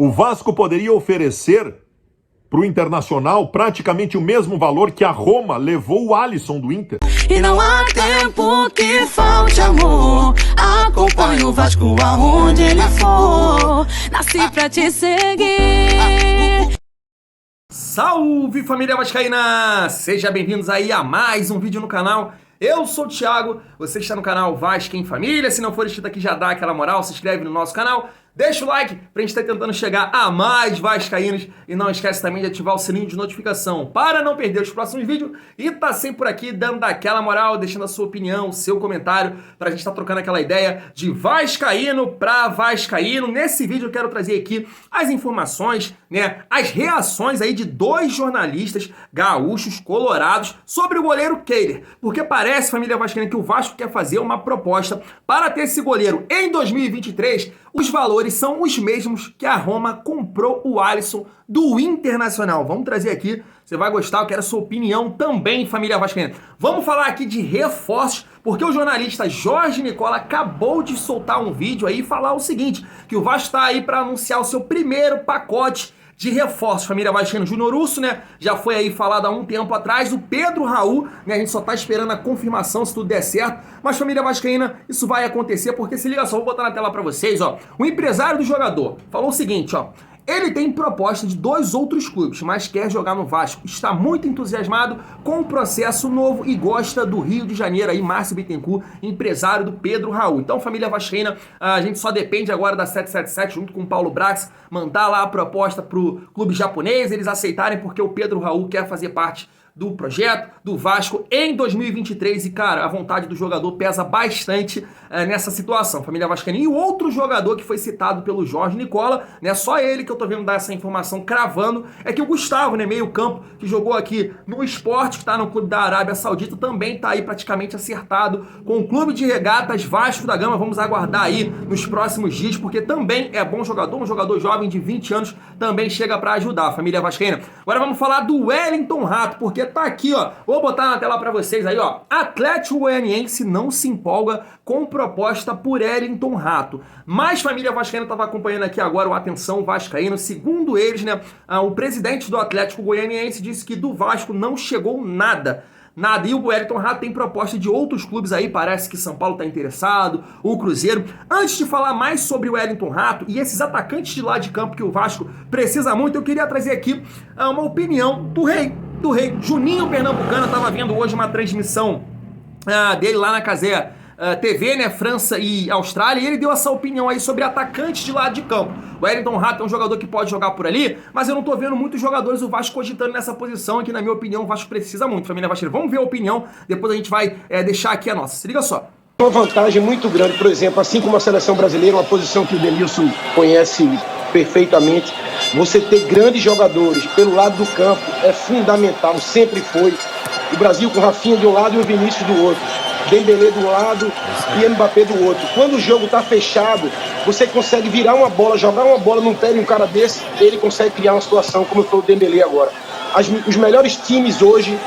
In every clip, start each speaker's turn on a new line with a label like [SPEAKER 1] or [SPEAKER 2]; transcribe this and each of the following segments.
[SPEAKER 1] O Vasco poderia oferecer para o Internacional praticamente o mesmo valor que a Roma levou o Alisson do Inter.
[SPEAKER 2] E não há tempo que falte amor. Acompanhe o Vasco aonde ele for. Nasci pra te seguir.
[SPEAKER 3] Salve, família vascaína! Sejam bem-vindos aí a mais um vídeo no canal. Eu sou o Thiago, você está no canal Vasco em Família. Se não for inscrito aqui, já dá aquela moral, se inscreve no nosso canal. Deixa o like pra gente estar tentando chegar a mais vascaínos. E não esquece também de ativar o sininho de notificação para não perder os próximos vídeos. E tá sempre por aqui dando aquela moral, deixando a sua opinião, o seu comentário, pra gente estar trocando aquela ideia de vascaíno pra vascaíno. Nesse vídeo eu quero trazer aqui as informações, né, as reações aí de dois jornalistas gaúchos colorados sobre o goleiro Kehler. Porque parece, família vascaína, que o Vasco quer fazer uma proposta para ter esse goleiro em 2023. Os valores são os mesmos que a Roma comprou o Alisson do Internacional. Vamos trazer aqui, você vai gostar, eu quero a sua opinião também, família vascaína. Vamos falar aqui de reforços, porque o jornalista Jorge Nicola acabou de soltar um vídeo aí e falar o seguinte, que o Vasco está aí para anunciar o seu primeiro pacote de reforços, família vascaína. Júnior Urso, né, já foi aí falado há um tempo atrás, o Pedro Raul, né, a gente só tá esperando a confirmação se tudo der certo, mas família vascaína, isso vai acontecer, porque se liga só, vou botar na tela pra vocês, ó, o empresário do jogador falou o seguinte, ó, ele tem proposta de 2 outros clubes, mas quer jogar no Vasco. Está muito entusiasmado com o processo novo e gosta do Rio de Janeiro. Aí, Márcio Bittencourt, empresário do Pedro Raul. Então, família vascaína, a gente só depende agora da 777, junto com o Paulo Brax, mandar lá a proposta pro clube japonês, eles aceitarem, porque o Pedro Raul quer fazer parte do projeto, do Vasco em 2023 e, cara, a vontade do jogador pesa bastante nessa situação, família vascaína. E o outro jogador que foi citado pelo Jorge Nicola, né, só ele que eu tô vendo dar essa informação cravando, é que o Gustavo, né, meio campo, que jogou aqui no Sport, que tá no clube da Arábia Saudita, também tá aí praticamente acertado com o clube de regatas Vasco da Gama. Vamos aguardar aí nos próximos dias, porque também é bom jogador, um jogador jovem de 20 anos, também chega pra ajudar, família vascaína. Agora vamos falar do Wellington Rato, porque tá aqui, ó, vou botar na tela pra vocês aí, ó, Atlético Goianiense não se empolga com proposta por Wellington Rato, mas família vascaína tava acompanhando aqui agora o Atenção Vascaíno, segundo eles, né, o presidente do Atlético Goianiense disse que do Vasco não chegou nada, e o Wellington Rato tem proposta de outros clubes aí, parece que São Paulo tá interessado, o Cruzeiro. Antes de falar mais sobre o Wellington Rato e esses atacantes de lado de campo que o Vasco precisa muito, eu queria trazer aqui uma opinião do rei, Juninho Pernambucano. Eu tava vendo hoje uma transmissão dele lá na Cazé TV, né, França e Austrália, e ele deu essa opinião aí sobre atacantes de lado de campo. O Wellington Rato é um jogador que pode jogar por ali, mas eu não tô vendo muitos jogadores do Vasco cogitando nessa posição, que na minha opinião o Vasco precisa muito, família vascaína. Vamos ver a opinião, depois a gente vai deixar aqui a nossa. Se liga só.
[SPEAKER 4] Uma vantagem muito grande, por exemplo, assim como a seleção brasileira, uma posição que o Denilson conhece perfeitamente, você ter grandes jogadores pelo lado do campo é fundamental, sempre foi. O Brasil com o Rafinha de um lado e o Vinícius do outro, Dembélé do lado e Mbappé do outro. Quando o jogo está fechado, você consegue virar uma bola, jogar uma bola num pé de um cara desse, ele consegue criar uma situação como foi o Dembélé agora. Os melhores times hoje,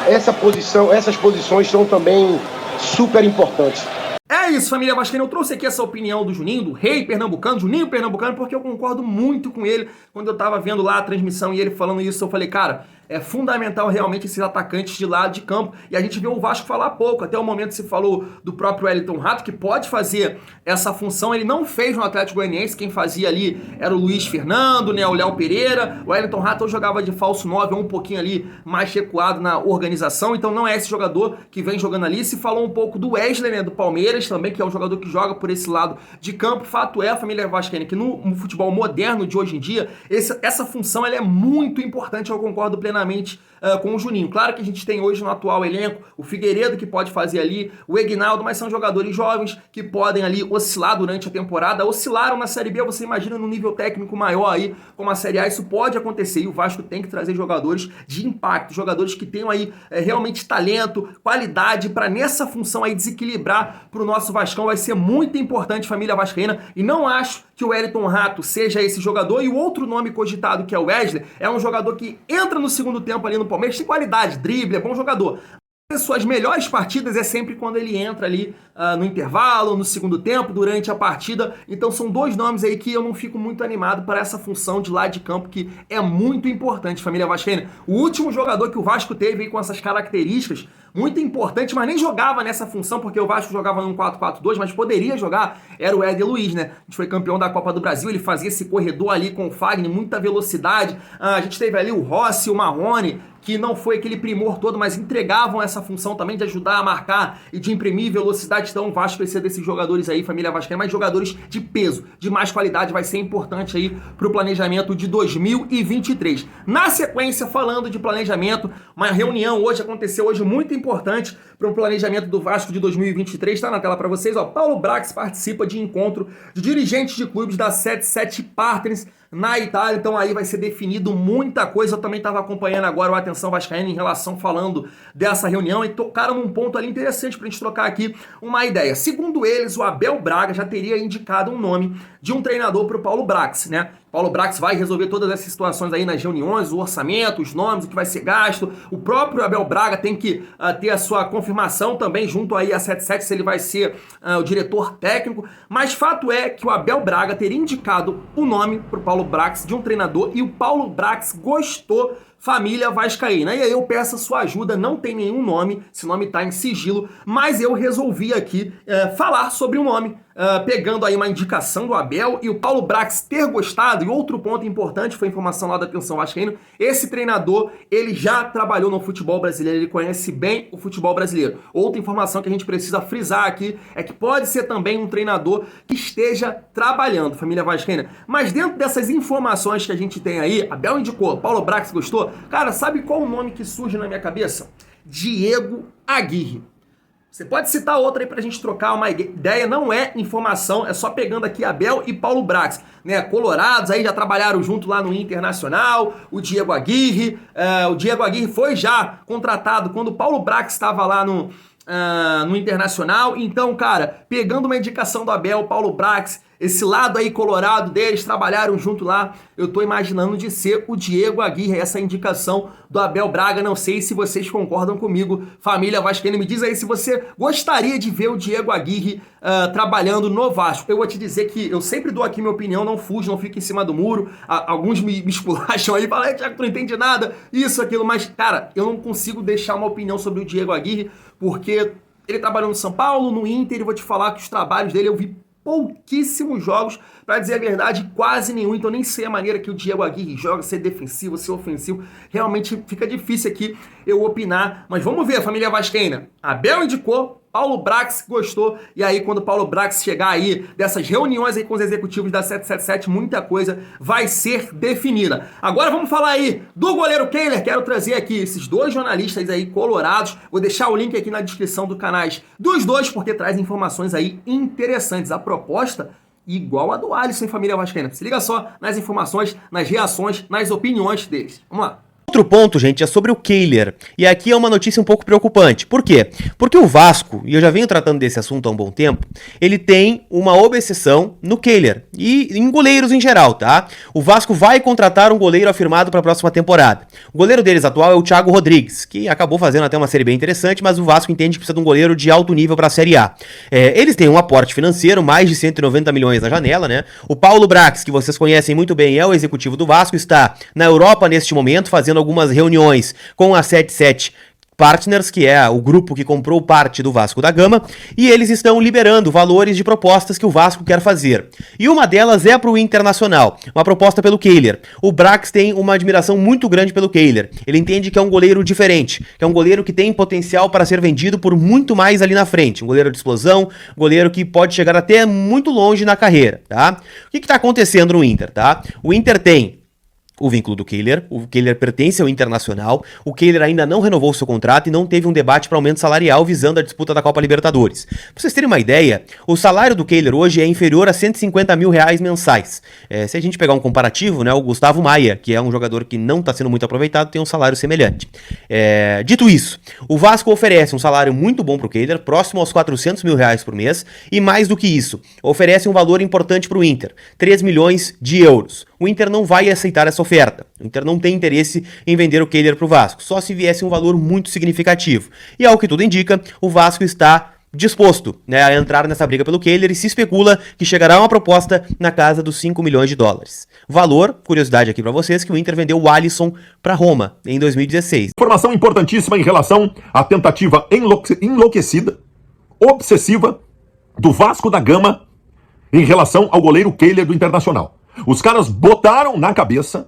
[SPEAKER 4] essas posições são também super importantes.
[SPEAKER 3] É isso, família vascaína, eu trouxe aqui essa opinião do Juninho, do rei pernambucano, Juninho Pernambucano, porque eu concordo muito com ele. Quando eu tava vendo lá a transmissão e ele falando isso, eu falei, cara, é fundamental realmente esses atacantes de lado de campo, e a gente vê o Vasco falar pouco, até o momento se falou do próprio Wellington Rato, que pode fazer essa função, ele não fez no Atlético Goianiense, quem fazia ali era o Luiz Fernando, né, o Léo Pereira, o Wellington Rato jogava de falso 9, um pouquinho ali mais recuado na organização, então não é esse jogador que vem jogando ali. Se falou um pouco do Wesley, né, do Palmeiras também, que é um jogador que joga por esse lado de campo. Fato é, a família vascaína, que no futebol moderno de hoje em dia, essa função ela é muito importante, eu concordo plenamente com o Juninho. Claro que a gente tem hoje no atual elenco o Figueiredo, que pode fazer ali, o Egnaldo, mas são jogadores jovens que podem ali oscilar durante a temporada. Oscilaram na Série B, você imagina no nível técnico maior aí, como a Série A, isso pode acontecer, e o Vasco tem que trazer jogadores de impacto, jogadores que tenham aí realmente talento, qualidade, para nessa função aí desequilibrar pro nosso Vascão. Vai ser muito importante, família vascaína, e não acho que o Wellington Rato seja esse jogador. E o outro nome cogitado, que é o Wesley, é um jogador que entra no segundo tempo ali no Palmeiras, tem qualidade, drible, é bom jogador. suas melhores partidas é sempre quando ele entra ali no intervalo, no segundo tempo, durante a partida. Então são dois nomes aí que eu não fico muito animado para essa função de lado de campo, que é muito importante, família vascaína. O último jogador que o Vasco teve aí com essas características, muito importante, mas nem jogava nessa função, porque o Vasco jogava num 4-4-2, mas poderia jogar, era o Éder Luiz, né? A gente foi campeão da Copa do Brasil, ele fazia esse corredor ali com o Fagner, muita velocidade. A gente teve ali o Rossi, o Marrone, que não foi aquele primor todo, mas entregavam essa função também de ajudar a marcar e de imprimir velocidade. Então o Vasco vai ser desses jogadores aí, família vascaína, mas jogadores de peso, de mais qualidade, vai ser importante aí pro planejamento de 2023. Na sequência, falando de planejamento, uma reunião aconteceu hoje muito importante para o planejamento do Vasco de 2023, tá na tela para vocês, ó. Paulo Brax participa de encontro de dirigentes de clubes da 77 Partners na Itália, então aí vai ser definido muita coisa. Eu também estava acompanhando agora o Atenção Vascaína em relação, falando dessa reunião, e tocaram num ponto ali interessante pra gente trocar aqui uma ideia. Segundo eles, o Abel Braga já teria indicado um nome de um treinador pro Paulo Brax, né? Paulo Brax vai resolver todas essas situações aí nas reuniões, o orçamento, os nomes, o que vai ser gasto. O próprio Abel Braga tem que ter a sua confirmação também junto aí a 77, se ele vai ser o diretor técnico. Mas fato é que o Abel Braga teria indicado o nome pro Paulo Brax de um treinador, e o Paulo Brax gostou, família vascaína. E aí eu peço a sua ajuda, não tem nenhum nome, esse nome tá em sigilo, mas eu resolvi aqui falar sobre o nome, pegando aí uma indicação do Abel e o Paulo Brax ter gostado. E outro ponto importante, foi informação lá da Atenção Vascaína, esse treinador, ele já trabalhou no futebol brasileiro, ele conhece bem o futebol brasileiro. Outra informação que a gente precisa frisar aqui é que pode ser também um treinador que esteja trabalhando, família vascaína. Mas dentro dessas informações que a gente tem aí, Abel indicou, Paulo Brax gostou. Cara, sabe qual o nome que surge na minha cabeça? Diego Aguirre. Você pode citar outra aí pra gente trocar uma ideia, não é informação, é só pegando aqui Abel e Paulo Brax, né? Colorados aí já trabalharam junto lá no Internacional, o Diego Aguirre foi já contratado quando o Paulo Brax estava lá no Internacional. Então, cara, pegando uma indicação do Abel, Paulo Brax, esse lado aí colorado deles, trabalharam junto lá, eu tô imaginando de ser o Diego Aguirre, essa indicação do Abel Braga. Não sei se vocês concordam comigo, família vascaína, me diz aí se você gostaria de ver o Diego Aguirre trabalhando no Vasco. Eu vou te dizer que eu sempre dou aqui minha opinião, não fujo, não fico em cima do muro. Alguns me esculacham aí, falam, Thiago, tu não entende nada, isso, aquilo, mas, cara, eu não consigo deixar uma opinião sobre o Diego Aguirre, porque ele trabalhou no São Paulo, no Inter, e vou te falar que os trabalhos dele eu vi pouquíssimos jogos, pra dizer a verdade, quase nenhum. Então nem sei a maneira que o Diego Aguirre joga, ser defensivo, ser ofensivo. Realmente fica difícil aqui eu opinar, mas vamos ver, família vascaína. Abel indicou, Paulo Brax gostou, e aí quando o Paulo Brax chegar aí dessas reuniões aí com os executivos da 777, muita coisa vai ser definida. Agora vamos falar aí do goleiro Kehler. Quero trazer aqui esses dois jornalistas aí colorados, vou deixar o link aqui na descrição do canais dos dois, porque traz informações aí interessantes. A proposta igual a do Alisson, em família vascaína. Se liga só nas informações, nas reações, nas opiniões deles. Vamos lá.
[SPEAKER 5] Outro ponto, gente, é sobre o Kehler. E aqui é uma notícia um pouco preocupante. Por quê? Porque o Vasco, e eu já venho tratando desse assunto há um bom tempo, ele tem uma obsessão no Kehler. E em goleiros em geral, tá? O Vasco vai contratar um goleiro afirmado para a próxima temporada. O goleiro deles atual é o Thiago Rodrigues, que acabou fazendo até uma série bem interessante, mas o Vasco entende que precisa de um goleiro de alto nível para a Série A. Eles têm um aporte financeiro, mais de 190 milhões na janela, né? O Paulo Brax, que vocês conhecem muito bem, é o executivo do Vasco, está na Europa neste momento, fazendo algumas reuniões com a 77 Partners, que é o grupo que comprou parte do Vasco da Gama, e eles estão liberando valores de propostas que o Vasco quer fazer. E uma delas é para o Internacional, uma proposta pelo Kehler. O Brax tem uma admiração muito grande pelo Kehler. Ele entende que é um goleiro diferente, que é um goleiro que tem potencial para ser vendido por muito mais ali na frente. Um goleiro de explosão, um goleiro que pode chegar até muito longe na carreira, tá? O que está acontecendo no Inter, tá? O Inter tem o vínculo do Kehler, o Kehler pertence ao Internacional, o Kehler ainda não renovou seu contrato e não teve um debate para aumento salarial visando a disputa da Copa Libertadores. Pra vocês terem uma ideia, o salário do Kehler hoje é inferior a 150 mil reais mensais. Se a gente pegar um comparativo, né, o Gustavo Maia, que é um jogador que não está sendo muito aproveitado, tem um salário semelhante. Dito isso, o Vasco oferece um salário muito bom pro Kehler, próximo aos 400 mil reais por mês, e mais do que isso, oferece um valor importante pro Inter, 3 milhões de euros. o Inter não vai aceitar essa oferta. O Inter não tem interesse em vender o Kehler para o Vasco, só se viesse um valor muito significativo. E ao que tudo indica, o Vasco está disposto, né, a entrar nessa briga pelo Kehler e se especula que chegará uma proposta na casa dos 5 milhões de dólares. Valor, curiosidade aqui para vocês, que o Inter vendeu o Alisson para Roma em 2016.
[SPEAKER 1] Informação importantíssima em relação à tentativa enlouquecida, obsessiva, do Vasco da Gama em relação ao goleiro Kehler do Internacional. Os caras botaram na cabeça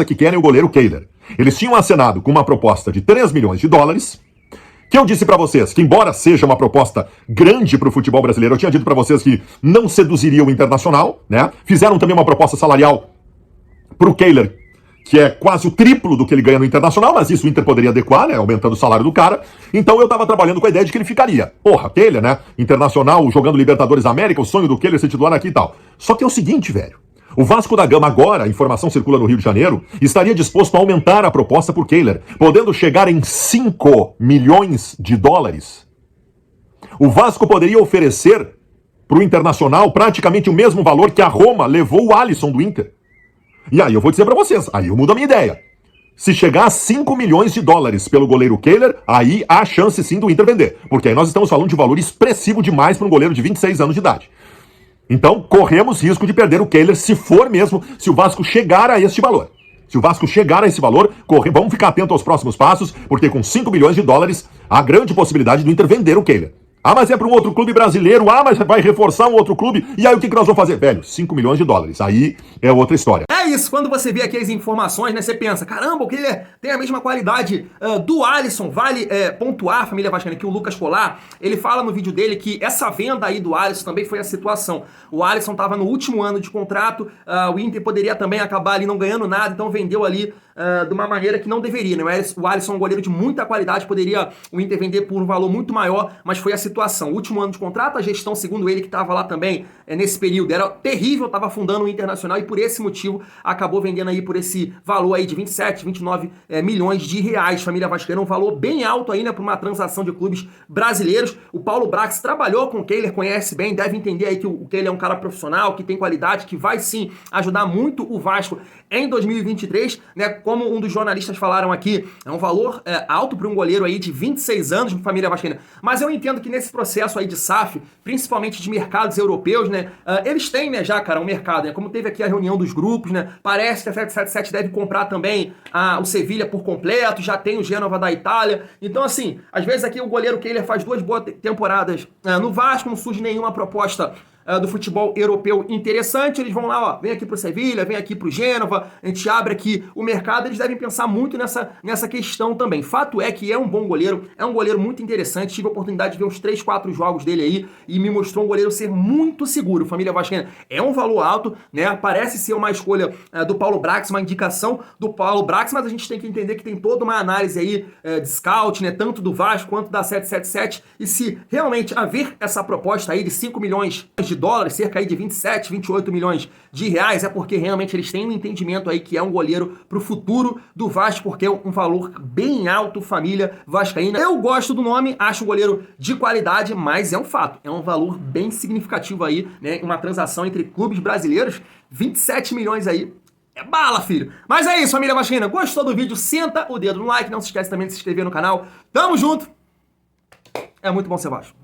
[SPEAKER 1] que querem o goleiro Kehler. Eles tinham acenado com uma proposta de 3 milhões de dólares, que eu disse pra vocês que, embora seja uma proposta grande pro futebol brasileiro, eu tinha dito pra vocês que não seduziria o Internacional, né? Fizeram também uma proposta salarial pro Kehler, que é quase o triplo do que ele ganha no Internacional, mas isso o Inter poderia adequar, né? Aumentando o salário do cara. Então eu tava trabalhando com a ideia de que ele ficaria. Porra, Kehler, né? Internacional, jogando Libertadores da América, o sonho do Kehler ser titular aqui e tal. Só que é o seguinte, velho. O Vasco da Gama agora, a informação circula no Rio de Janeiro, estaria disposto a aumentar a proposta por Kehler, podendo chegar em 5 milhões de dólares. O Vasco poderia oferecer para o Internacional praticamente o mesmo valor que a Roma levou o Alisson do Inter. E aí eu vou dizer para vocês, aí eu mudo a minha ideia. Se chegar a 5 milhões de dólares pelo goleiro Kehler, aí há chance sim do Inter vender. Porque aí nós estamos falando de valor expressivo demais para um goleiro de 26 anos de idade. Então, corremos risco de perder o Kehler se o Vasco chegar a este valor. Se o Vasco chegar a esse valor, vamos ficar atento aos próximos passos, porque com 5 milhões de dólares, há grande possibilidade do Inter vender o Kehler. Ah, mas é para um outro clube brasileiro. Ah, mas vai reforçar um outro clube. E aí o que nós vamos fazer? Velho, 5 milhões de dólares. Aí é outra história.
[SPEAKER 3] É isso, quando você vê aqui as informações, né, você pensa, caramba, o Kehler tem a mesma qualidade do Alisson. Vale pontuar, família vascaína, que o Lucas Colar, ele fala no vídeo dele que essa venda aí do Alisson também foi a situação. O Alisson estava no último ano de contrato, o Inter poderia também acabar ali não ganhando nada, então vendeu ali de uma maneira que não deveria, né? O Alisson é um goleiro de muita qualidade, poderia o Inter vender por um valor muito maior, mas foi a situação. O último ano de contrato, a gestão, segundo ele, que estava lá também nesse período, era terrível, estava afundando o Internacional e por esse motivo acabou vendendo aí por esse valor aí de 27, 29 milhões de reais, família vascaína, um valor bem alto aí, né, para uma transação de clubes brasileiros. O Paulo Brax trabalhou com o Kehler, conhece bem, deve entender aí que o Kehler é um cara profissional, que tem qualidade, que vai sim ajudar muito o Vasco em 2023, né, como um dos jornalistas falaram aqui, é um valor alto para um goleiro aí de 26 anos, família vascaína, mas eu entendo que nesse processo aí de SAF, principalmente de mercados europeus, né, eles têm, né, já, cara, um mercado, né, como teve aqui a reunião dos grupos, né, parece que a 777 deve comprar também o Sevilha por completo, já tem o Gênova da Itália, então assim, às vezes aqui o goleiro Kehler faz 2 boas temporadas no Vasco, não surge nenhuma proposta do futebol europeu interessante, eles vão lá, ó, vem aqui pro Sevilha, vem aqui pro Gênova, a gente abre aqui o mercado, eles devem pensar muito nessa questão também. Fato é que é um bom goleiro, é um goleiro muito interessante, tive a oportunidade de ver uns 3, 4 jogos dele aí e me mostrou um goleiro ser muito seguro, família vascaína. É um valor alto, né, parece ser uma escolha do Paulo Brax, uma indicação do Paulo Brax, mas a gente tem que entender que tem toda uma análise aí de scout, né, tanto do Vasco quanto da 777, e se realmente haver essa proposta aí de 5 milhões de dólares, cerca aí de 27, 28 milhões de reais, é porque realmente eles têm um entendimento aí que é um goleiro pro futuro do Vasco, porque é um valor bem alto, família vascaína. Eu gosto do nome, acho um goleiro de qualidade, mas é um fato, é um valor bem significativo aí, né, uma transação entre clubes brasileiros, 27 milhões aí, é bala, filho. Mas é isso, família vascaína, gostou do vídeo? Senta o dedo no like, não se esquece também de se inscrever no canal, tamo junto, é muito bom ser Vasco.